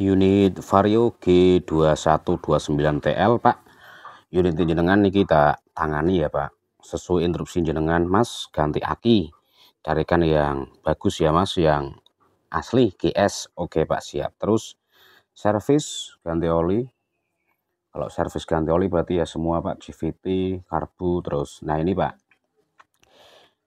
Unit Vario G2129TL Pak. Unit jenengan niki tak tangani ya Pak. Sesuai instruksi jenengan Mas, ganti aki. Carikan yang bagus ya Mas, yang asli GS. Oke Pak, siap. Terus servis ganti oli. Kalau servis ganti oli berarti ya semua Pak, GVT, karbu, terus. Nah ini Pak,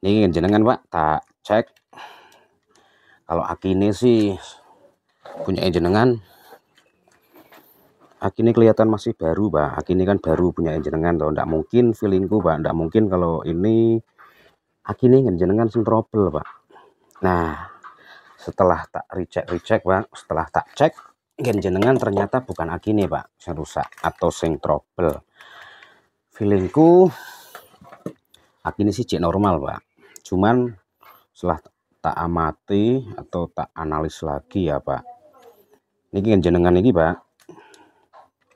ini jenengan Pak, tak cek. Kalau aki ini sih punya jenengan, aki ini kelihatan masih baru Pak. Aki ini kan baru punya jenengan toh. Ndak mungkin feelingku Pak, ndak mungkin kalau ini aki ini jenengan sing trouble Pak. Nah, setelah tak recheck Pak, setelah tak cek jenengan ternyata bukan aki ini Pak yang rusak atau sing trouble. Feelingku aki ini sih cek normal Pak. Cuman setelah tak amati atau tak analis lagi ya Pak, ini jenengan ini Pak,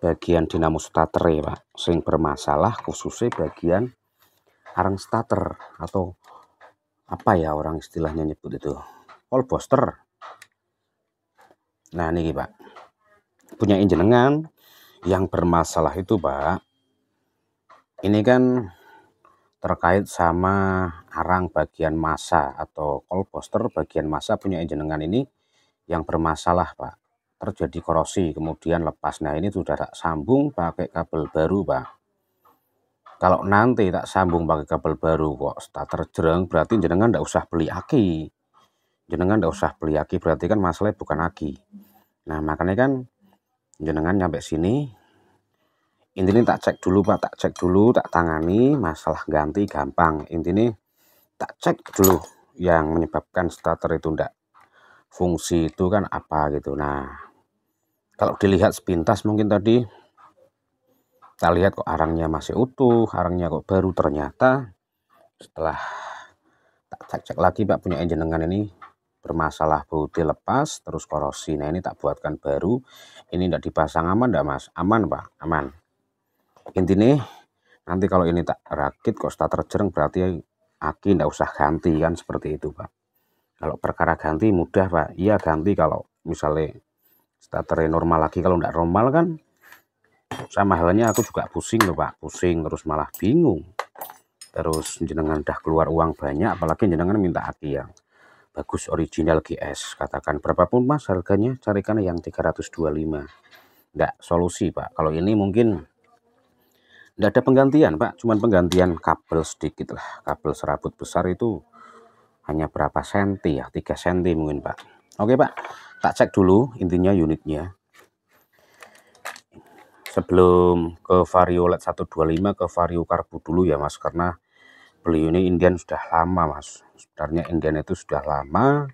bagian dinamo starter ya Pak sing bermasalah, khususnya bagian arang starter atau apa ya orang istilahnya nyebut itu, all booster. Nah ini Pak, punya jenengan yang bermasalah itu Pak, ini kan terkait sama arang bagian massa atau all booster bagian massa punya jenengan ini yang bermasalah Pak, terjadi korosi kemudian lepas. Nah ini sudah tak sambung pakai kabel baru Pak. Kalau nanti tak sambung pakai kabel baru kok starter jereng, berarti jenengan ndak usah beli aki. Jenengan ndak usah beli aki, berarti kan masalahnya bukan aki. Nah makanya kan jenengan nyampe sini, intinya tak cek dulu Pak, tak cek dulu, tak tangani. Masalah ganti gampang, intinya tak cek dulu yang menyebabkan starter itu ndak fungsi itu kan apa gitu. Nah kalau dilihat sepintas mungkin tadi kita lihat kok arangnya masih utuh, arangnya kok baru. Ternyata setelah tak cek lagi Pak, punya jenengan ini bermasalah bautnya lepas terus korosi. Nah ini tak buatkan baru. Ini tidak dipasang, aman enggak Mas? Aman Pak, aman. Intinya nanti kalau ini tak rakit kok starter jereng, berarti aki enggak usah ganti kan, seperti itu Pak. Kalau perkara ganti mudah Pak, iya ganti. Kalau misalnya starter normal lagi, kalau enggak normal kan sama halnya aku juga pusing loh Pak, pusing terus malah bingung. Terus jenengan udah keluar uang banyak, apalagi jenengan minta aki yang bagus original GS. Katakan berapapun Mas harganya, carikan yang 325. Enggak solusi Pak. Kalau ini mungkin enggak ada penggantian Pak, cuman penggantian kabel sedikit lah. Kabel serabut besar itu hanya berapa senti ya, 3 senti mungkin Pak. Oke Pak, tak cek dulu intinya unitnya. Sebelum ke Vario LED 125 ke Vario karbu dulu ya Mas, karena beli ini Indian sudah lama Mas. Sebenarnya Indian itu sudah lama.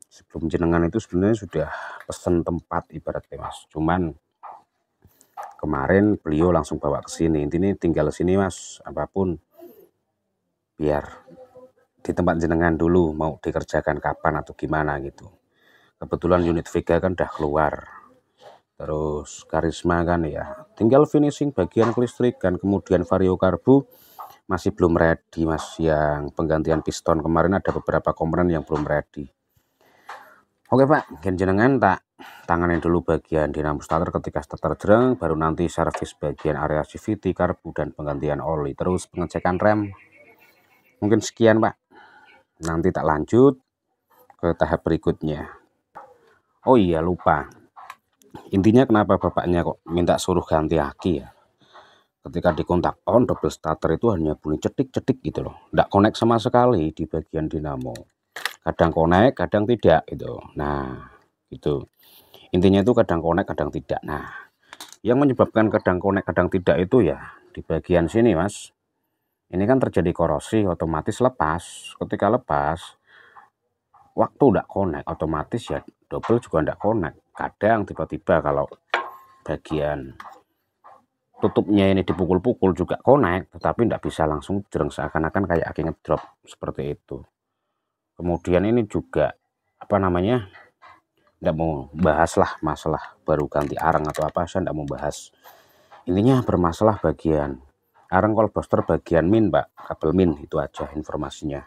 Sebelum jenengan itu sebenarnya sudah pesen tempat ibaratnya Mas. Cuman kemarin beliau langsung bawa ke sini. Intinya tinggal sini Mas, apapun biar di tempat jenengan dulu, mau dikerjakan kapan atau gimana gitu. Kebetulan unit Vega kan udah keluar. Terus Karisma kan ya, tinggal finishing bagian kelistrikan. Kemudian Vario karbu masih belum ready Mas, yang penggantian piston kemarin ada beberapa komponen yang belum ready. Oke Pak, jenengan tak tanganin dulu bagian dinamo starter ketika starter jereng, baru nanti servis bagian area CVT, karbu, dan penggantian oli. Terus pengecekan rem. Mungkin sekian Pak, nanti tak lanjut ke tahap berikutnya. Oh iya lupa, intinya kenapa bapaknya kok minta suruh ganti aki ya, ketika dikontak on double starter itu hanya bunyi cetik-cetik gitu loh, nggak connect sama sekali di bagian dinamo. Kadang connect kadang tidak gitu. Nah itu intinya, itu kadang connect kadang tidak. Nah yang menyebabkan kadang connect kadang tidak itu ya di bagian sini Mas. Ini kan terjadi korosi, otomatis lepas. Ketika lepas waktu nggak connect, otomatis ya double juga nggak connect. Kadang tiba-tiba kalau bagian tutupnya ini dipukul-pukul juga connect, tetapi nggak bisa langsung jereng, seakan-akan kayak aki ngedrop seperti itu. Kemudian ini juga apa namanya, nggak mau bahas lah masalah baru ganti arang atau apa, saya nggak mau bahas. Intinya bermasalah bagian arang call booster bagian min Pak, kabel min, itu aja informasinya.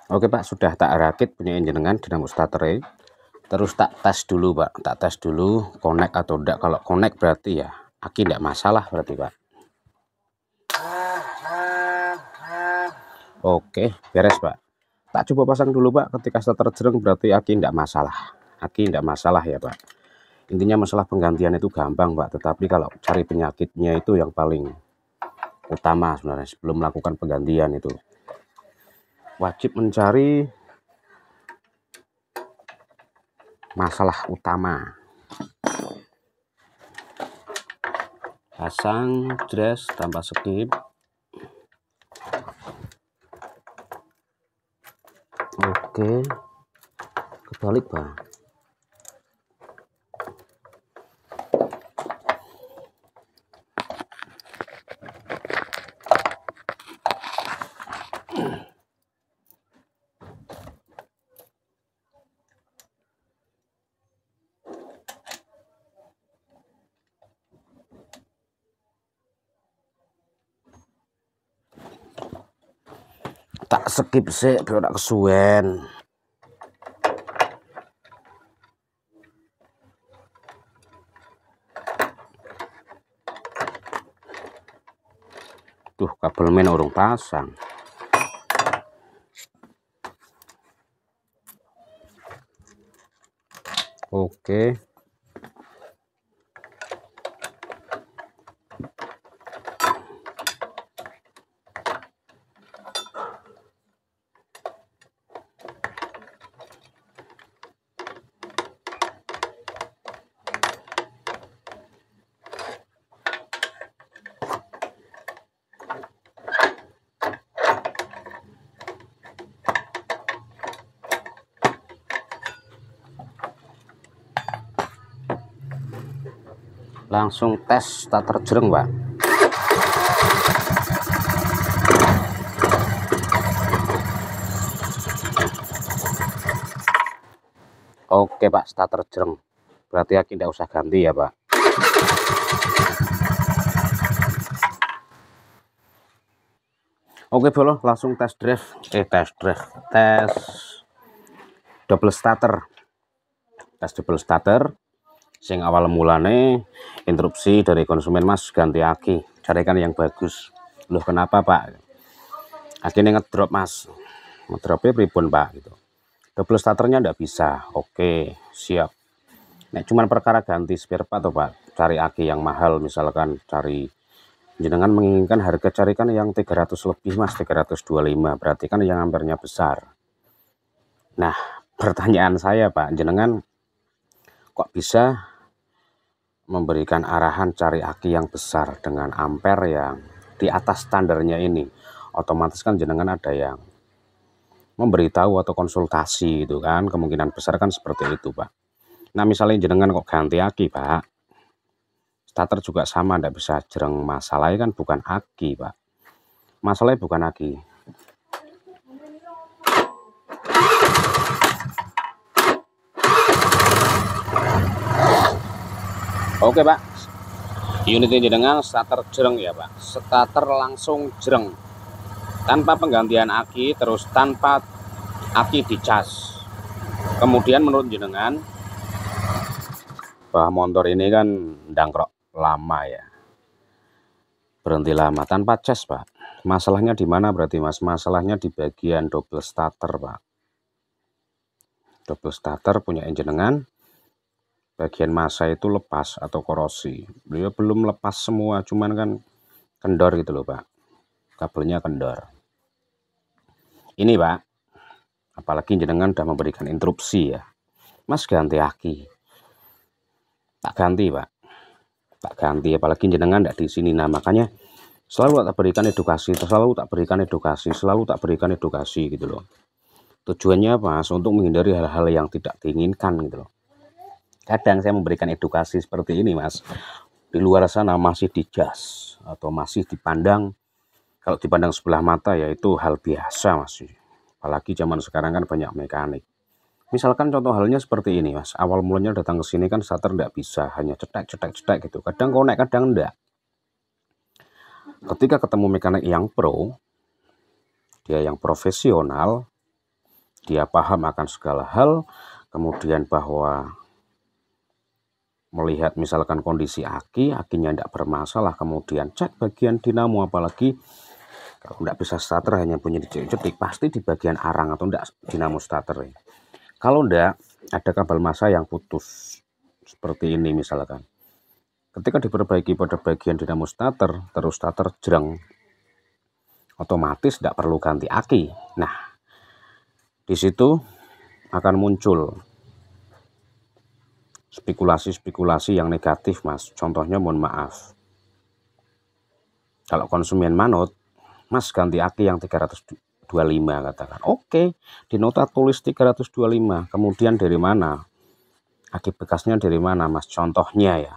Oke Pak, sudah tak rakit punya jenengan dinamo starter. Terus tak tes dulu Pak, tak tes dulu connect atau enggak. Kalau connect berarti ya aki enggak masalah berarti Pak. Oke, beres Pak. Tak coba pasang dulu Pak, ketika starter jreng berarti aki enggak masalah. Aki enggak masalah ya Pak. Intinya masalah penggantian itu gampang Pak, tetapi kalau cari penyakitnya itu yang paling utama sebenarnya. Sebelum melakukan penggantian itu wajib mencari masalah utama. Pasang dress tanpa skip. Oke, kebalik Pak. Tak skip sih biar tak kesuwen. Tuh kabel main urung pasang. Oke. Langsung tes starter jreng Pak. Oke Pak, starter jreng. Berarti aki tidak usah ganti ya Pak. Oke bolo, langsung tes double starter. Tes double starter. Sing awal mulane interupsi dari konsumen Mas ganti aki, carikan yang bagus. Loh kenapa Pak? Aki ini ngedrop Mas. Ngedropnya pripun Pak gitu. Double starternya ndak bisa. Oke, siap. Nek cuman perkara ganti spare part atau Pak, cari aki yang mahal, misalkan cari jenengan menginginkan harga, carikan yang 300 lebih Mas, 325, berarti kan yang ampernya besar. Nah, pertanyaan saya Pak, jenengan kok bisa memberikan arahan cari aki yang besar dengan ampere yang di atas standarnya ini? Otomatis kan jenengan ada yang memberitahu atau konsultasi gitu kan, kemungkinan besar kan seperti itu Pak. Nah misalnya jenengan kok ganti aki Pak, starter juga sama ndak bisa jreng, masalahnya kan bukan aki Pak, masalahnya bukan aki. Oke Pak, unitnya jenengan starter jreng ya Pak, starter langsung jreng tanpa penggantian aki, terus tanpa aki dicas. Kemudian menurut jenengan bahwa motor ini kan ndangkrok lama ya, berhenti lama tanpa cas Pak. Masalahnya di mana berarti Mas? Masalahnya di bagian double starter Pak. Double starter punya jenengan, bagian massa itu lepas atau korosi. Beliau belum lepas semua, cuman kan kendor gitu loh Pak, kabelnya kendor. Ini Pak, apalagi jenengan udah memberikan interupsi ya, Mas ganti aki, tak ganti Pak, tak ganti, apalagi jenengan tidak di sini. Nah makanya selalu tak berikan edukasi, selalu tak berikan edukasi gitu loh. Tujuannya Mas untuk menghindari hal-hal yang tidak diinginkan gitu loh. Kadang saya memberikan edukasi seperti ini Mas, di luar sana masih dijas atau masih dipandang, kalau dipandang sebelah mata ya itu hal biasa Mas. Apalagi zaman sekarang kan banyak mekanik. Misalkan contoh halnya seperti ini Mas, awal mulanya datang ke sini kan starter enggak bisa, hanya cetek gitu. Kadang connect, kadang enggak. Ketika ketemu mekanik yang pro, dia yang profesional, dia paham akan segala hal, kemudian bahwa melihat misalkan kondisi akinya tidak bermasalah, kemudian cek bagian dinamo, apalagi kalau tidak bisa starter hanya bunyi cedik-cedik, pasti di bagian arang atau tidak dinamo starter. Kalau tidak ada kabel massa yang putus seperti ini misalkan, ketika diperbaiki pada bagian dinamo starter, terus starter jreng, otomatis tidak perlu ganti aki. Nah, di situ akan muncul spekulasi-spekulasi yang negatif, Mas. Contohnya, mohon maaf, kalau konsumen manut, Mas ganti aki yang 325 katakan. Oke, di nota tulis 325. Kemudian dari mana? Aki bekasnya dari mana, Mas? Contohnya ya.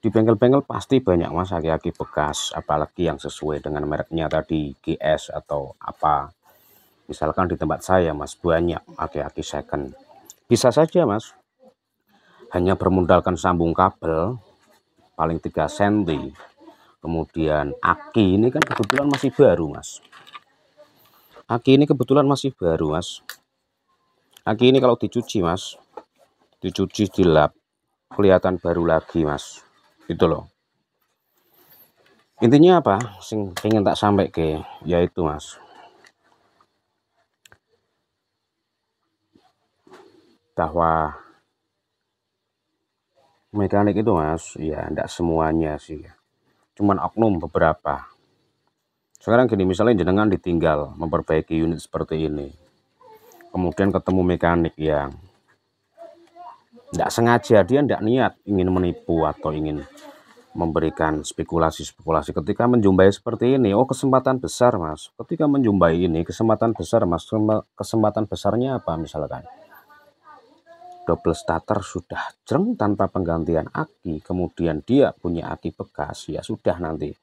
Di bengkel-bengkel pasti banyak, Mas, aki-aki bekas, apalagi yang sesuai dengan mereknya tadi, GS atau apa. Misalkan di tempat saya, Mas, banyak aki-aki second. Bisa saja, Mas, hanya bermodalkan sambung kabel paling 3 cm. Kemudian aki ini kan kebetulan masih baru, Mas. Aki ini kebetulan masih baru, Mas. Aki ini kalau dicuci, Mas, dicuci dilap, kelihatan baru lagi, Mas. Itu loh. Intinya apa? Sing pengen tak sampai ke, yaitu, Mas, bahwa mekanik itu, Mas, ya enggak semuanya sih, cuman oknum beberapa. Sekarang gini, misalnya jenengan ditinggal memperbaiki unit seperti ini, kemudian ketemu mekanik yang enggak sengaja, dia enggak niat ingin menipu atau ingin memberikan spekulasi-spekulasi. Ketika menjumpai seperti ini, oh kesempatan besar, Mas. Ketika menjumpai ini kesempatan besar, Mas. Kesempatan besarnya apa misalkan? Double starter sudah jreng tanpa penggantian aki, kemudian dia punya aki bekas, ya sudah, nanti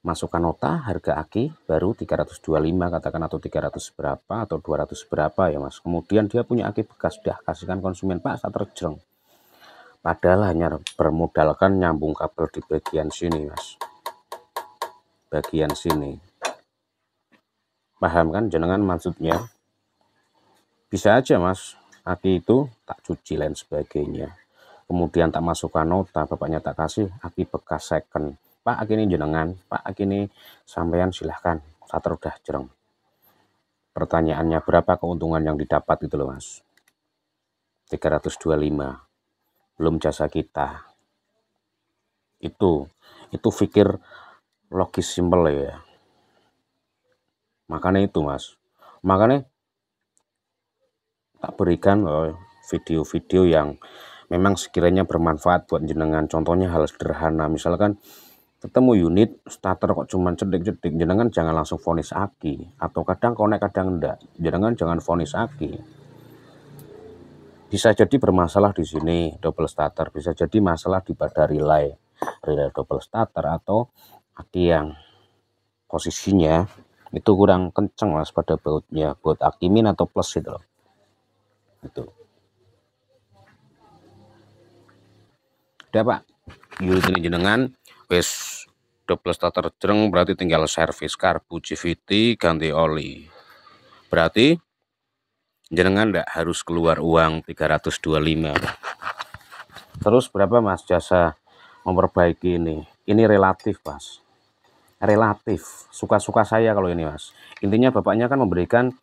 masukkan nota harga aki baru 325 katakan, atau 300 berapa atau 200 berapa ya, Mas. Kemudian dia punya aki bekas, sudah kasihkan konsumen, Pak, starter jreng. Padahal hanya bermodalkan nyambung kabel di bagian sini, Mas. Bagian sini. Paham kan jenengan maksudnya? Bisa aja, Mas, aki itu tak cuci lain sebagainya, kemudian tak masukkan nota, bapaknya tak kasih aki bekas second. Pak, aki ini jenengan, Pak, aki ini sampean, silahkan, starter udah jreng. Pertanyaannya, berapa keuntungan yang didapat itu loh, Mas? 325, belum jasa kita. Itu pikir logis, simpel ya. Makanya itu, Mas, makanya tak berikan video-video yang memang sekiranya bermanfaat buat jenengan. Contohnya hal sederhana, misalkan ketemu unit starter kok cuman cedik-cedik, jenengan jangan langsung vonis aki, atau kadang konek kadang enggak, jenengan jangan vonis aki. Bisa jadi bermasalah di sini double starter, bisa jadi masalah di pada relay double starter, atau aki yang posisinya itu kurang kenceng, Mas, pada bautnya, baut aki min atau plus itu loh. Itu udah, Pak, unit ini jenengan wis double starter jreng, berarti tinggal servis karbu GVT, ganti oli. Berarti jenengan ndak harus keluar uang 325. Terus berapa, Mas, jasa memperbaiki ini? Ini relatif, Mas. Relatif, suka-suka saya kalau ini, Mas. Intinya bapaknya kan memberikan,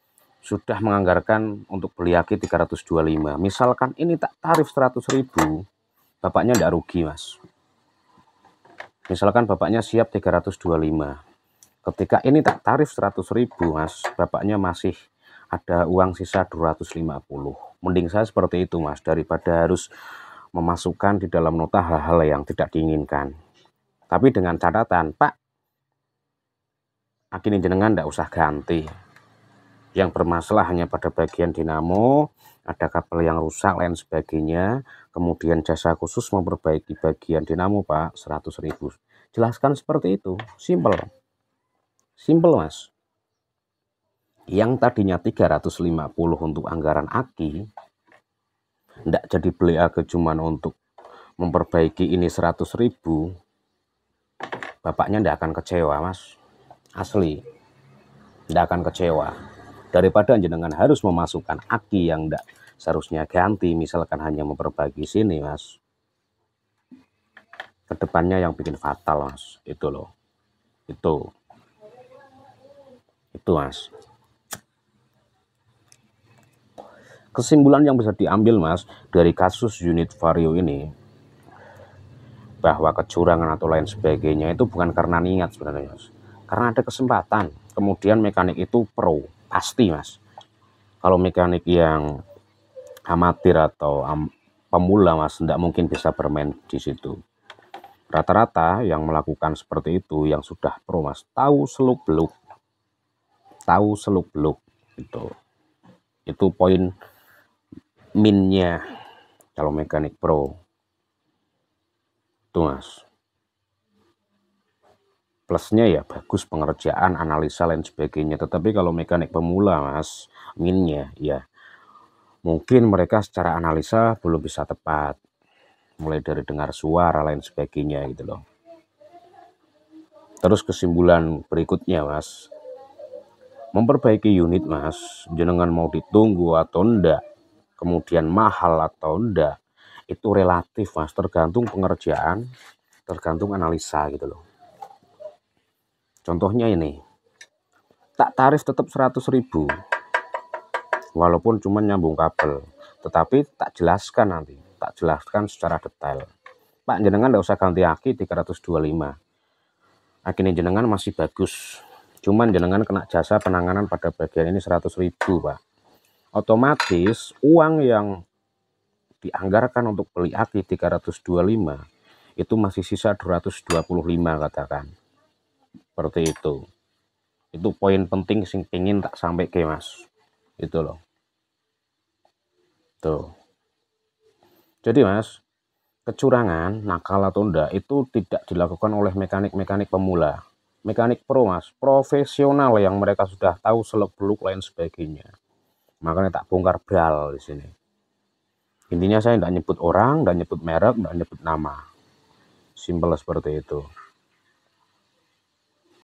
sudah menganggarkan untuk beli aki 325. Misalkan ini tak tarif 100.000, bapaknya ndak rugi, Mas. Misalkan bapaknya siap 325. Ketika ini tak tarif 100.000, Mas, bapaknya masih ada uang sisa 250. Mending saya seperti itu, Mas, daripada harus memasukkan di dalam nota hal-hal yang tidak diinginkan. Tapi dengan catatan, Pak, aki ini jenengan ndak usah ganti. Yang bermasalah hanya pada bagian dinamo, ada kabel yang rusak, lain sebagainya. Kemudian jasa khusus memperbaiki bagian dinamo, Pak, 100.000. Jelaskan seperti itu, simple. Simple, Mas. Yang tadinya 350 untuk anggaran aki, ndak jadi beli aki cuman untuk memperbaiki ini 100.000, bapaknya ndak akan kecewa, Mas. Asli, ndak akan kecewa. Daripada jenengan harus memasukkan aki yang ndak seharusnya ganti, misalkan hanya memperbaiki sini mas, kedepannya yang bikin fatal mas, itu loh, itu mas. Kesimpulan yang bisa diambil mas dari kasus unit Vario ini, bahwa kecurangan atau lain sebagainya itu bukan karena niat sebenarnya mas, karena ada kesempatan. Kemudian mekanik itu pro, pasti mas. Kalau mekanik yang amatir atau pemula mas, tidak mungkin bisa bermain di situ. Rata-rata yang melakukan seperti itu yang sudah pro mas, tahu seluk beluk itu poin minnya kalau mekanik pro itu mas. Plusnya ya bagus pengerjaan, analisa lain sebagainya. Tetapi kalau mekanik pemula mas, minnya ya mungkin mereka secara analisa belum bisa tepat, mulai dari dengar suara lain sebagainya gitu loh. Terus kesimpulan berikutnya mas, memperbaiki unit mas, jenengan mau ditunggu atau enggak, kemudian mahal atau enggak, itu relatif mas, tergantung pengerjaan, tergantung analisa gitu loh. Contohnya ini, tak tarif tetap 100.000 walaupun cuma nyambung kabel, tetapi tak jelaskan nanti, tak jelaskan secara detail. Pak jenengan enggak usah ganti aki 325, aki jenengan masih bagus, cuman jenengan kena jasa penanganan pada bagian ini 100.000 pak. Otomatis uang yang dianggarkan untuk beli aki 325 itu masih sisa 225 katakan. Seperti itu. Itu poin penting sing pingin tak sampai ke mas. Itu loh. Tuh. Jadi mas, kecurangan, nakal atau enggak itu tidak dilakukan oleh mekanik-mekanik pemula. Mekanik pro mas, profesional yang mereka sudah tahu seluk-beluk lain sebagainya. Makanya tak bongkar bral di sini. Intinya saya tidak nyebut orang, tidak nyebut merek, tidak nyebut nama. Simpel seperti itu.